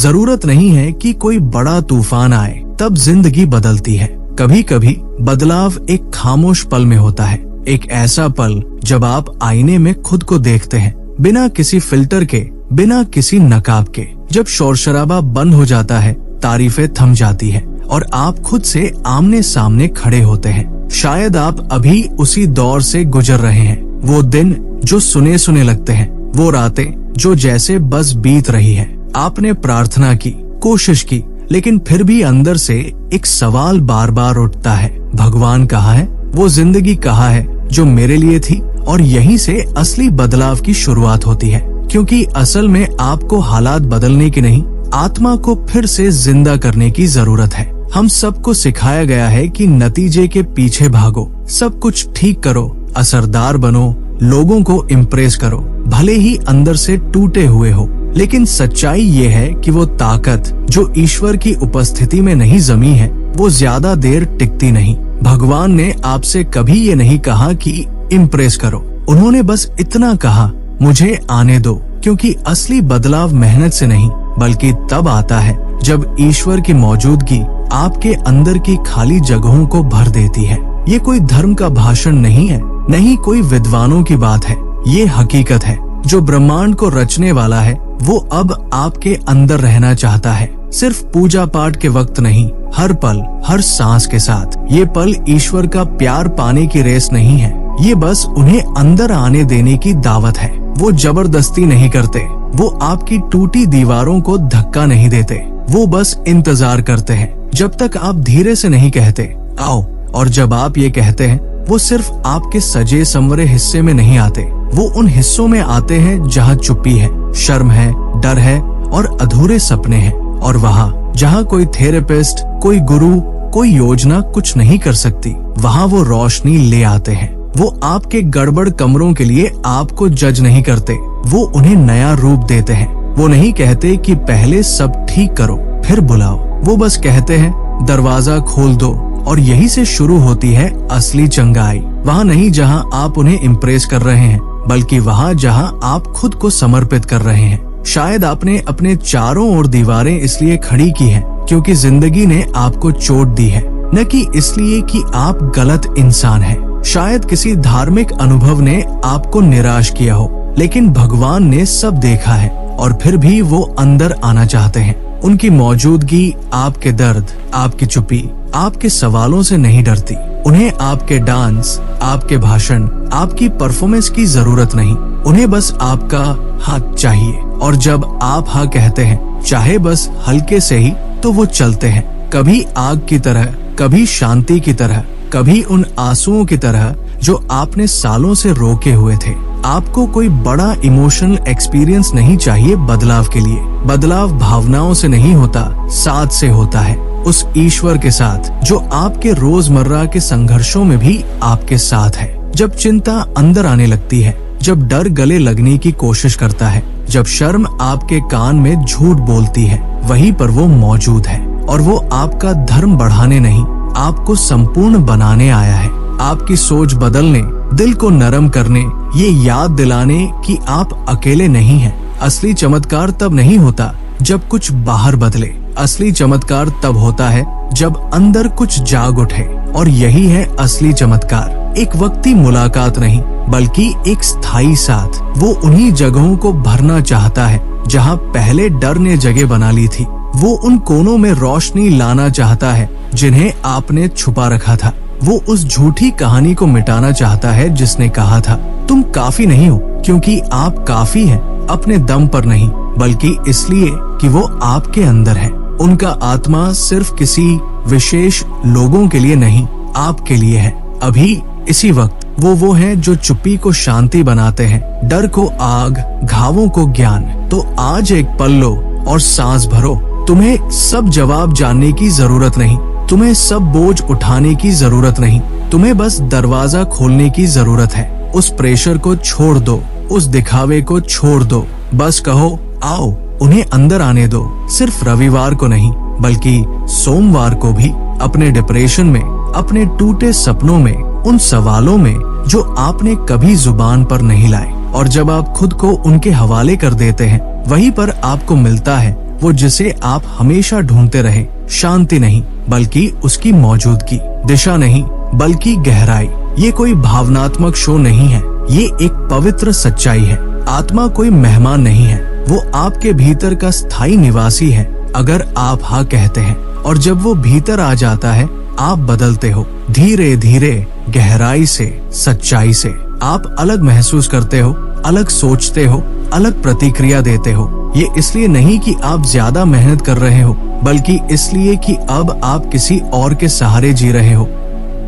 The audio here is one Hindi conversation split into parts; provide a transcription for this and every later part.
जरूरत नहीं है कि कोई बड़ा तूफान आए तब जिंदगी बदलती है। कभी कभी बदलाव एक खामोश पल में होता है, एक ऐसा पल जब आप आईने में खुद को देखते हैं, बिना किसी फिल्टर के, बिना किसी नकाब के। जब शोर शराबा बंद हो जाता है, तारीफें थम जाती है और आप खुद से आमने सामने खड़े होते हैं। शायद आप अभी उसी दौर से गुजर रहे हैं, वो दिन जो सुने सुने लगते हैं, वो रातें जो जैसे बस बीत रही है। आपने प्रार्थना की, कोशिश की, लेकिन फिर भी अंदर से एक सवाल बार बार उठता है, भगवान कहाँ है? वो जिंदगी कहाँ है जो मेरे लिए थी? और यहीं से असली बदलाव की शुरुआत होती है, क्योंकि असल में आपको हालात बदलने की नहीं, आत्मा को फिर से जिंदा करने की जरूरत है। हम सबको सिखाया गया है कि नतीजे के पीछे भागो, सब कुछ ठीक करो, असरदार बनो, लोगों को इम्प्रेस करो, भले ही अंदर से टूटे हुए हो। लेकिन सच्चाई ये है कि वो ताकत जो ईश्वर की उपस्थिति में नहीं जमी है, वो ज्यादा देर टिकती नहीं। भगवान ने आपसे कभी ये नहीं कहा कि इम्प्रेस करो, उन्होंने बस इतना कहा, मुझे आने दो। क्योंकि असली बदलाव मेहनत से नहीं, बल्कि तब आता है जब ईश्वर की मौजूदगी आपके अंदर की खाली जगहों को भर देती है। ये कोई धर्म का भाषण नहीं है, नहीं कोई विद्वानों की बात है, ये हकीकत है। जो ब्रह्मांड को रचने वाला है, वो अब आपके अंदर रहना चाहता है, सिर्फ पूजा पाठ के वक्त नहीं, हर पल, हर सांस के साथ। ये पल ईश्वर का प्यार पाने की रेस नहीं है, ये बस उन्हें अंदर आने देने की दावत है। वो जबरदस्ती नहीं करते, वो आपकी टूटी दीवारों को धक्का नहीं देते, वो बस इंतजार करते हैं जब तक आप धीरे से नहीं कहते आओ। और जब आप ये कहते हैं, वो सिर्फ आपके सजे संवरे हिस्से में नहीं आते, वो उन हिस्सों में आते हैं जहाँ चुप्पी है, शर्म है, डर है और अधूरे सपने हैं। और वहाँ जहाँ कोई थेरेपिस्ट, कोई गुरु, कोई योजना कुछ नहीं कर सकती, वहाँ वो रोशनी ले आते हैं। वो आपके गड़बड़ कमरों के लिए आपको जज नहीं करते, वो उन्हें नया रूप देते हैं। वो नहीं कहते कि पहले सब ठीक करो फिर बुलाओ, वो बस कहते हैं दरवाजा खोल दो। और यही से शुरू होती है असली चंगाई। वहाँ नहीं जहाँ आप उन्हें इम्प्रेस कर रहे हैं, बल्कि वहाँ जहाँ आप खुद को समर्पित कर रहे हैं। शायद आपने अपने चारों ओर दीवारें इसलिए खड़ी की हैं, क्योंकि जिंदगी ने आपको चोट दी है, न कि इसलिए कि आप गलत इंसान हैं। शायद किसी धार्मिक अनुभव ने आपको निराश किया हो, लेकिन भगवान ने सब देखा है और फिर भी वो अंदर आना चाहते हैं। उनकी मौजूदगी आपके दर्द, आपकी चुप्पी, आपके सवालों से नहीं डरती। उन्हें आपके डांस, आपके भाषण, आपकी परफॉर्मेंस की जरूरत नहीं, उन्हें बस आपका हाथ चाहिए। और जब आप हाँ कहते हैं, चाहे बस हल्के से ही, तो वो चलते हैं, कभी आग की तरह, कभी शांति की तरह, कभी उन आंसुओं की तरह जो आपने सालों से रोके हुए थे। आपको कोई बड़ा इमोशनल एक्सपीरियंस नहीं चाहिए बदलाव के लिए। बदलाव भावनाओं से नहीं होता, साथ से होता है, उस ईश्वर के साथ जो आपके रोजमर्रा के संघर्षों में भी आपके साथ है। जब चिंता अंदर आने लगती है, जब डर गले लगने की कोशिश करता है, जब शर्म आपके कान में झूठ बोलती है, वहीं पर वो मौजूद है। और वो आपका धर्म बढ़ाने नहीं, आपको संपूर्ण बनाने आया है। आपकी सोच बदलने, दिल को नरम करने, ये याद दिलाने कि आप अकेले नहीं हैं। असली चमत्कार तब नहीं होता जब कुछ बाहर बदले, असली चमत्कार तब होता है जब अंदर कुछ जाग उठे। और यही है असली चमत्कार, एक वक्ती मुलाकात नहीं, बल्कि एक स्थायी साथ। वो उन्हीं जगहों को भरना चाहता है जहाँ पहले डर ने जगह बना ली थी। वो उन कोनों में रोशनी लाना चाहता है जिन्हें आपने छुपा रखा था। वो उस झूठी कहानी को मिटाना चाहता है जिसने कहा था तुम काफी नहीं हो, क्योंकि आप काफी हैं, अपने दम पर नहीं, बल्कि इसलिए कि वो आपके अंदर है। उनका आत्मा सिर्फ किसी विशेष लोगों के लिए नहीं, आपके लिए है। अभी इसी वक्त वो हैं जो चुप्पी को शांति बनाते हैं, डर को आग, घावों को ज्ञान। तो आज एक पल लो और सांस भरो। तुम्हें सब जवाब जानने की जरूरत नहीं, तुम्हें सब बोझ उठाने की जरूरत नहीं, तुम्हें बस दरवाजा खोलने की जरूरत है। उस प्रेशर को छोड़ दो, उस दिखावे को छोड़ दो, बस कहो आओ, उन्हें अंदर आने दो। सिर्फ रविवार को नहीं, बल्कि सोमवार को भी। अपने डिप्रेशन में, अपने टूटे सपनों में, उन सवालों में जो आपने कभी जुबान पर नहीं लाए। और जब आप खुद को उनके हवाले कर देते हैं, वहीं पर आपको मिलता है वो जिसे आप हमेशा ढूंढते रहे। शांति नहीं बल्कि उसकी मौजूदगी, दिशा नहीं बल्कि गहराई। ये कोई भावनात्मक शो नहीं है, ये एक पवित्र सच्चाई है। आत्मा कोई मेहमान नहीं है, वो आपके भीतर का स्थायी निवासी है अगर आप हाँ कहते हैं। और जब वो भीतर आ जाता है आप बदलते हो, धीरे धीरे, गहराई से, सच्चाई से। आप अलग महसूस करते हो, अलग सोचते हो, अलग प्रतिक्रिया देते हो। ये इसलिए नहीं कि आप ज्यादा मेहनत कर रहे हो, बल्कि इसलिए कि अब आप किसी और के सहारे जी रहे हो,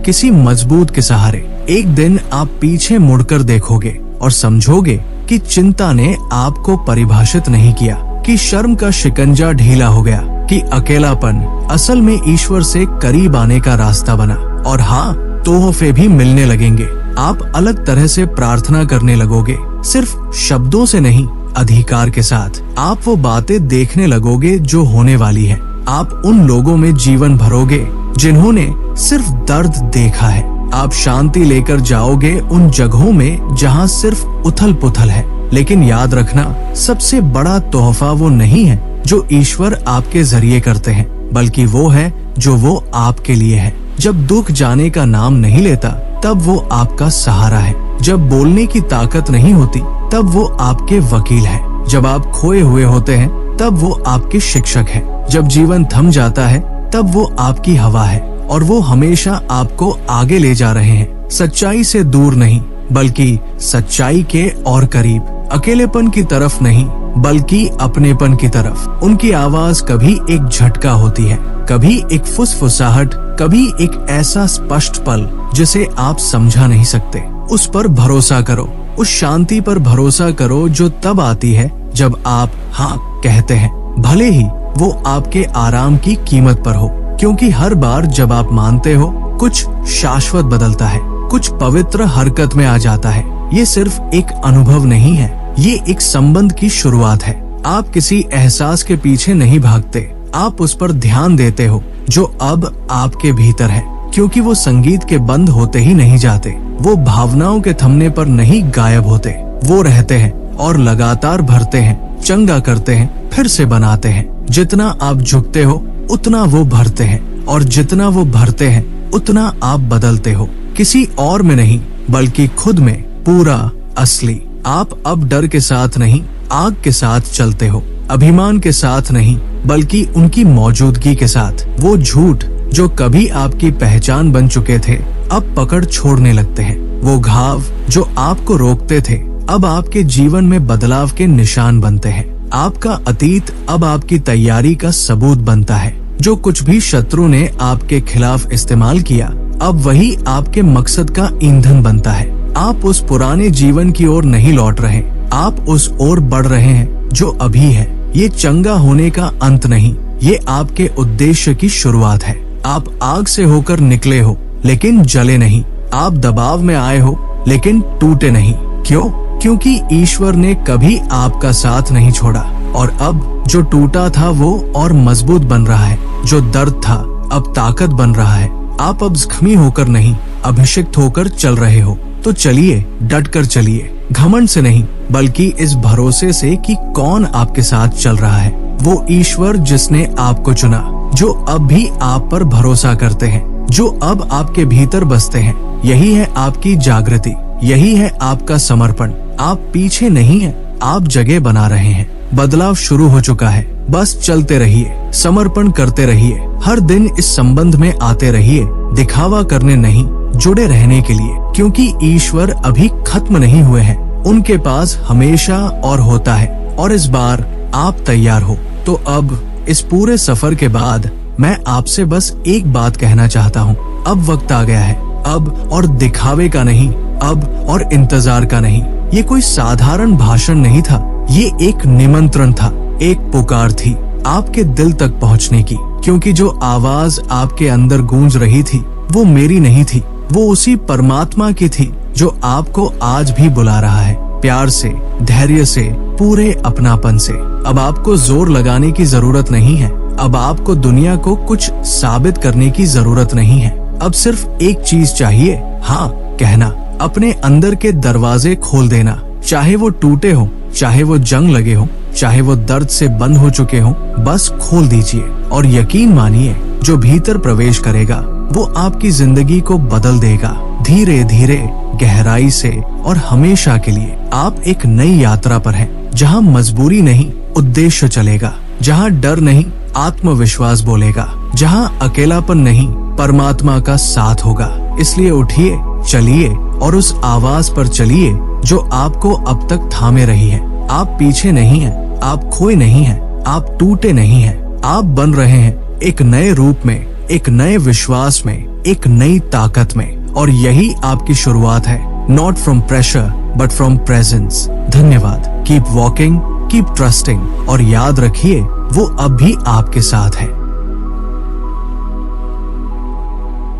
किसी मजबूत के सहारे। एक दिन आप पीछे मुड़कर देखोगे और समझोगे कि चिंता ने आपको परिभाषित नहीं किया, कि शर्म का शिकंजा ढीला हो गया, कि अकेलापन असल में ईश्वर से करीब आने का रास्ता बना। और हाँ, तोहफे भी मिलने लगेंगे। आप अलग तरह से प्रार्थना करने लगोगे, सिर्फ शब्दों से नहीं, अधिकार के साथ। आप वो बातें देखने लगोगे जो होने वाली है। आप उन लोगों में जीवन भरोगे जिन्होंने सिर्फ दर्द देखा है। आप शांति लेकर जाओगे उन जगहों में जहाँ सिर्फ उथल पुथल है। लेकिन याद रखना, सबसे बड़ा तोहफा वो नहीं है जो ईश्वर आपके जरिए करते हैं, बल्कि वो है जो वो आपके लिए है। जब दुख जाने का नाम नहीं लेता तब वो आपका सहारा है। जब बोलने की ताकत नहीं होती तब वो आपके वकील है। जब आप खोए हुए होते हैं तब वो आपके शिक्षक है। जब जीवन थम जाता है तब वो आपकी हवा है, और वो हमेशा आपको आगे ले जा रहे हैं। सच्चाई से दूर नहीं बल्कि सच्चाई के और करीब। अकेलेपन की तरफ नहीं बल्कि अपनेपन की तरफ। उनकी आवाज कभी एक झटका होती है, कभी एक फुसफुसाहट, कभी एक ऐसा स्पष्ट पल जिसे आप समझा नहीं सकते। उस पर भरोसा करो, उस शांति पर भरोसा करो जो तब आती है जब आप हाँ कहते हैं, भले ही वो आपके आराम की कीमत पर हो। क्योंकि हर बार जब आप मानते हो, कुछ शाश्वत बदलता है, कुछ पवित्र हरकत में आ जाता है। ये सिर्फ एक अनुभव नहीं है, ये एक संबंध की शुरुआत है। आप किसी एहसास के पीछे नहीं भागते, आप उस पर ध्यान देते हो जो अब आपके भीतर है। क्योंकि वो संगीत के बंद होते ही नहीं जाते, वो भावनाओं के थमने पर नहीं गायब होते। वो रहते हैं और लगातार भरते हैं, चंगा करते हैं, फिर से बनाते हैं। जितना आप झुकते हो उतना वो भरते हैं, और जितना वो भरते हैं उतना आप बदलते हो। किसी और में नहीं बल्कि खुद में, पूरा, असली। आप अब डर के साथ नहीं, आग के साथ चलते हो। अभिमान के साथ नहीं बल्कि उनकी मौजूदगी के साथ। वो झूठ जो कभी आपकी पहचान बन चुके थे अब पकड़ छोड़ने लगते हैं। वो घाव जो आपको रोकते थे अब आपके जीवन में बदलाव के निशान बनते हैं। आपका अतीत अब आपकी तैयारी का सबूत बनता है। जो कुछ भी शत्रु ने आपके खिलाफ इस्तेमाल किया अब वही आपके मकसद का ईंधन बनता है। आप उस पुराने जीवन की ओर नहीं लौट रहे, आप उस ओर बढ़ रहे हैं जो अभी है। ये चंगा होने का अंत नहीं, ये आपके उद्देश्य की शुरुआत है। आप आग से होकर निकले हो लेकिन जले नहीं। आप दबाव में आए हो लेकिन टूटे नहीं। क्यों? क्योंकि ईश्वर ने कभी आपका साथ नहीं छोड़ा। और अब जो टूटा था वो और मजबूत बन रहा है, जो दर्द था अब ताकत बन रहा है। आप अब जख्मी होकर नहीं, अभिषिक्त होकर चल रहे हो। तो चलिए, डट कर चलिए, घमंड से नहीं बल्कि इस भरोसे से कि कौन आपके साथ चल रहा है। वो ईश्वर जिसने आपको चुना, जो अब भी आप पर भरोसा करते हैं, जो अब आपके भीतर बसते हैं। यही है आपकी जागृति, यही है आपका समर्पण। आप पीछे नहीं हैं, आप जगह बना रहे हैं। बदलाव शुरू हो चुका है, बस चलते रहिए, समर्पण करते रहिए। हर दिन इस संबंध में आते रहिए, दिखावा करने नहीं, जुड़े रहने के लिए। क्योंकि ईश्वर अभी खत्म नहीं हुए हैं, उनके पास हमेशा और होता है। और इस बार आप तैयार हो तो अब इस पूरे सफर के बाद मैं आपसे बस एक बात कहना चाहता हूँ। अब वक्त आ गया है, अब और दिखावे का नहीं, अब और इंतजार का नहीं। ये कोई साधारण भाषण नहीं था, ये एक निमंत्रण था, एक पुकार थी आपके दिल तक पहुँचने की। क्योंकि जो आवाज आपके अंदर गूंज रही थी वो मेरी नहीं थी, वो उसी परमात्मा की थी जो आपको आज भी बुला रहा है, प्यार से, धैर्य से, पूरे अपनापन से। अब आपको जोर लगाने की जरूरत नहीं है, अब आपको दुनिया को कुछ साबित करने की जरूरत नहीं है। अब सिर्फ एक चीज चाहिए, हाँ कहना। अपने अंदर के दरवाजे खोल देना, चाहे वो टूटे हो, चाहे वो जंग लगे हो, चाहे वो दर्द से बंद हो चुके हों, बस खोल दीजिए और यकीन मानिए जो भीतर प्रवेश करेगा वो आपकी जिंदगी को बदल देगा। धीरे धीरे, गहराई से और हमेशा के लिए आप एक नई यात्रा पर हैं, जहां मजबूरी नहीं उद्देश्य चलेगा, जहां डर नहीं आत्मविश्वास बोलेगा, जहां अकेलापन नहीं परमात्मा का साथ होगा। इसलिए उठिए, चलिए और उस आवाज पर चलिए जो आपको अब तक थामे रही है। आप पीछे नहीं हैं, आप खोए नहीं हैं, आप टूटे नहीं हैं, आप बन रहे हैं एक नए रूप में, एक नए विश्वास में, एक नई ताकत में। और यही आपकी शुरुआत है। Not from pressure but from presence. धन्यवाद। कीप वॉकिंग, कीप ट्रस्टिंग और याद रखिए वो अब भी आपके साथ है।